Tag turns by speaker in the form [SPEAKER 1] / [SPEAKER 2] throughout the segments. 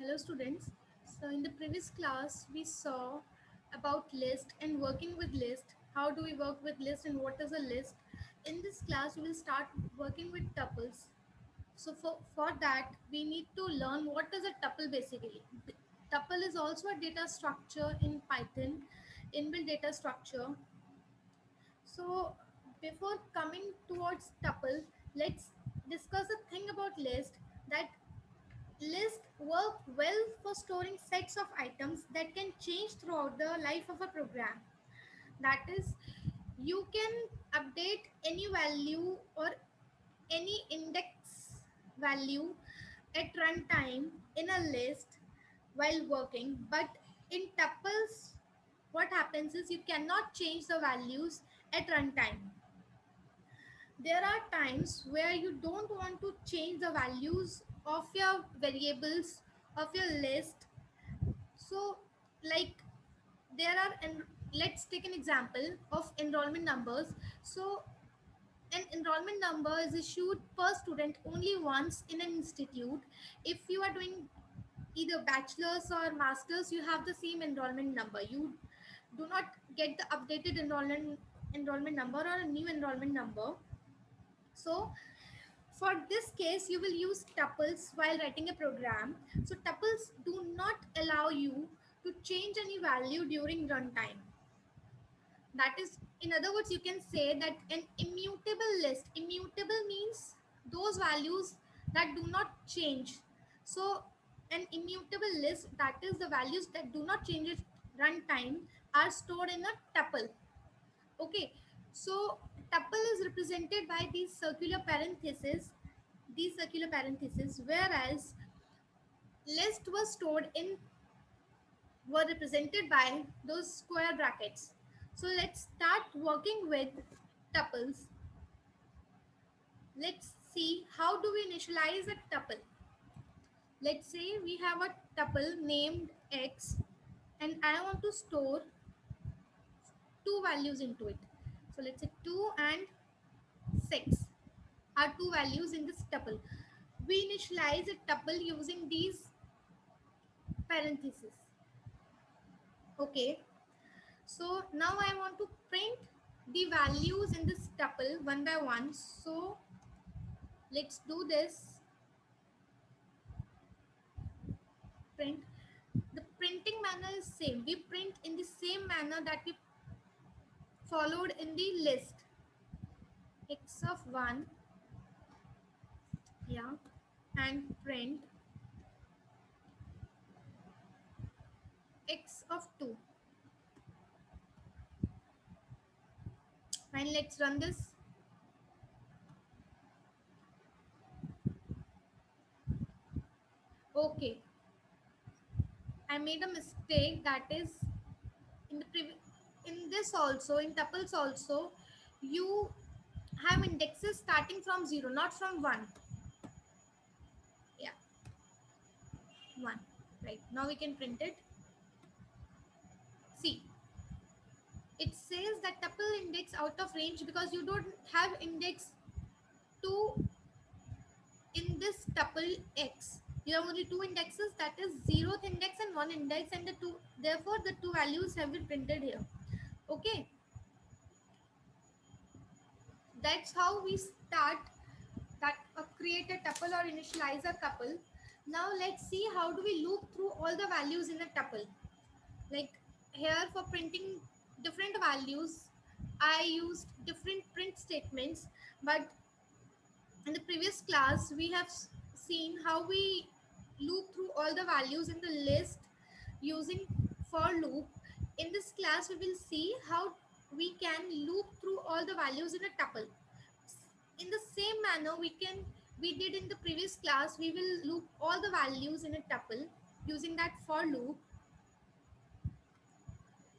[SPEAKER 1] Hello students. So in the previous class we saw about list and working with list. How do we work with list and what is a list? In this class we will start working with tuples. So for that we need to learn what is a tuple basically. Tuple is also a data structure in Python, inbuilt data structure. So before coming towards tuple, let's discuss a thing about list that lists work well for storing sets of items that can change throughout the life of a program. That is, you can update any value or any index value at runtime in a list while working, but in tuples, what happens is you cannot change the values at runtime. There are times where you don't want to change the values of your variables of your list. So like there are, and let's take an example of enrollment numbers. So an enrollment number is issued per student only once in an institute. If you are doing either bachelor's or master's, you have the same enrollment number. You do not get the updated enrollment number or a new enrollment number. So for this case, you will use tuples while writing a program. So tuples do not allow you to change any value during runtime. That is, in other words, you can say that an immutable list. Immutable means those values that do not change. So an immutable list, that is the values that do not change at runtime, are stored in a tuple. Okay, so tuple is represented by these circular parentheses, whereas list was stored in were represented by those square brackets. So let's start working with tuples. Let's see how do we initialize a tuple. Let's say we have a tuple named x and I want to store two values into it. So let's say 2 and 6 are two values in this tuple. We initialize a tuple using these parentheses. Okay, so now I want to print the values in this tuple one by one. So let's do this. Print. The printing manner is same. We print in the same manner that we followed in the list. X of 1, yeah, and print x of 2. And let's run this. Okay, I made a mistake. That is in the in this also, in tuples also, you have indexes starting from 0, not from 1. Yeah, 1. Right, now we can print it. See, it says that tuple index out of range because you don't have index 2 in this tuple x. You have only two indexes, that is 0th index and 1 index, and the two, therefore the two values have been printed here. Okay, that's how we start that create a tuple or initialize a tuple. Now let's see how do we loop through all the values in a tuple. Like here for printing different values, I used different print statements, but in the previous class we have seen how we loop through all the values in the list using for loop. In this class we will see how we can loop through all the values in a tuple. In the same manner we did in the previous class, we will loop all the values in a tuple using that for loop.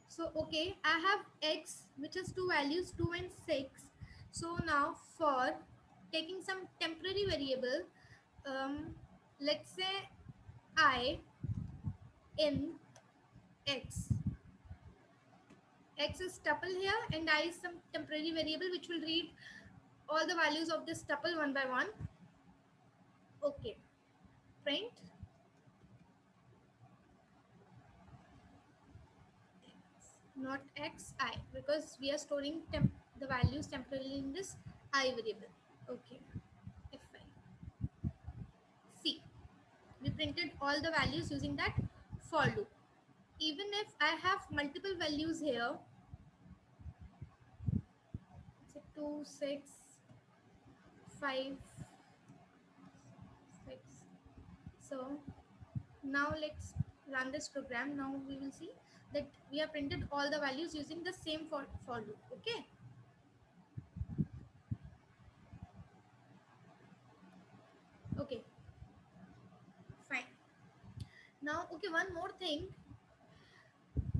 [SPEAKER 1] So okay, I have x which has two values 2 and 6. So now for taking some temporary variable, um, let's say I in x. X is tuple here and I is some temporary variable which will read all the values of this tuple one by one. Okay, print not xi, because we are storing the values temporarily in this I variable. Okay, fi. See, we printed all the values using that for loop. Even if I have multiple values here, say 2, 6, 5, 6. So now let's run this program. Now we will see that we have printed all the values using the same for loop. Okay, okay, fine. Now, okay, one more thing.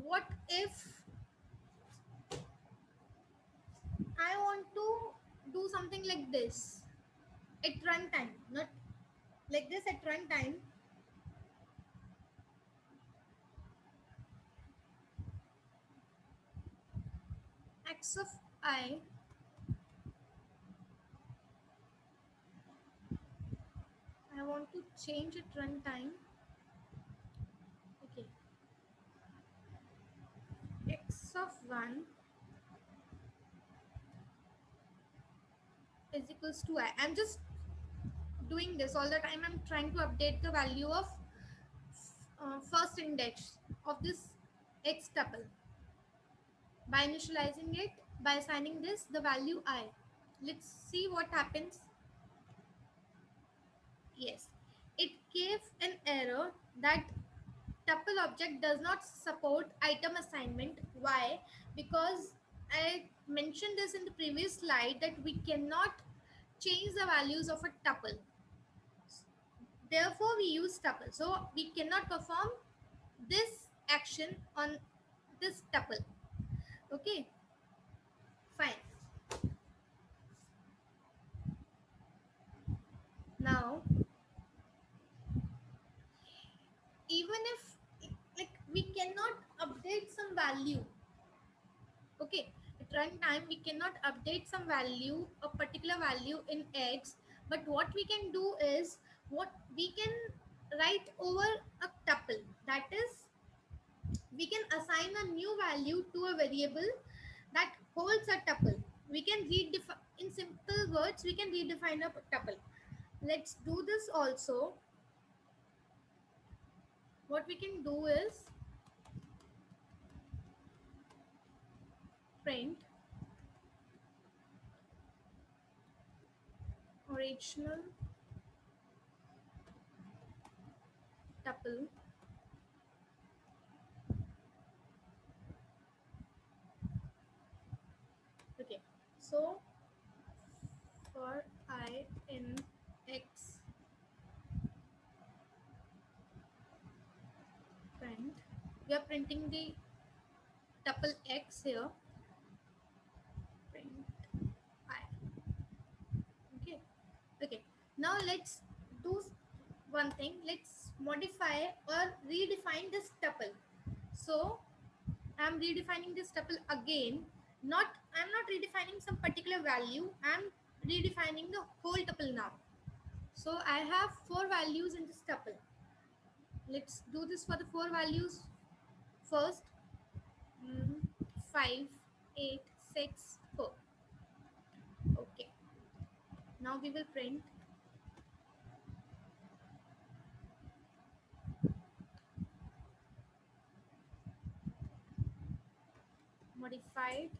[SPEAKER 1] What if I want to do something like this at runtime? Not like this at runtime. X of I want to change at runtime. Okay, x of 1 is equals to I. I'm just doing this all the time. I'm trying to update the value of first index of this x tuple by initializing it, by assigning this the value I. Let's see what happens. Yes, it gave an error that tuple object does not support item assignment. Why? Because I mentioned this in the previous slide that we cannot change the values of a tuple. Therefore, we use tuple. So we cannot perform this action on this tuple. Okay, fine. Now, even if like we cannot update some value, okay, at runtime we cannot update some value, a particular value in x, but what we can do is what we can write over a tuple, that is we can assign a new value to a variable that holds a tuple. We can redefine, in simple words we can redefine a tuple. Let's do this also. What we can do is print original tuple. Okay, so for I in x print, we are printing the tuple x here, print I. Okay, okay, now let's do one thing. Let's modify or redefine this tuple. So I'm redefining this tuple again. Not, I'm not redefining some particular value, I'm redefining the whole tuple now. So I have four values in this tuple. Let's do this for the four values first. 5, 8, 6, 4. Okay, now we will print modified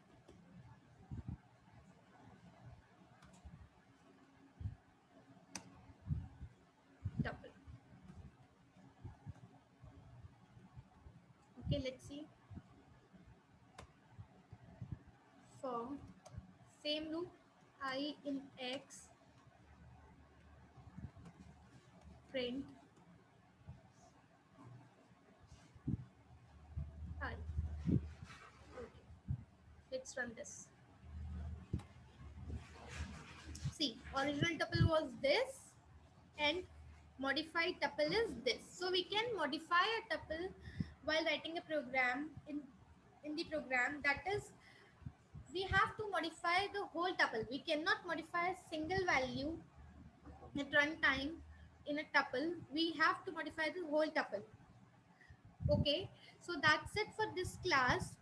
[SPEAKER 1] tuple. Okay, let's see. For same loop, I in x print I. Okay, let's run this. See, original tuple was this and modified tuple is this. So we can modify a tuple while writing a program in the program, that is we have to modify the whole tuple. We cannot modify a single value at runtime in a tuple. We have to modify the whole tuple. Okay, so that's it for this class.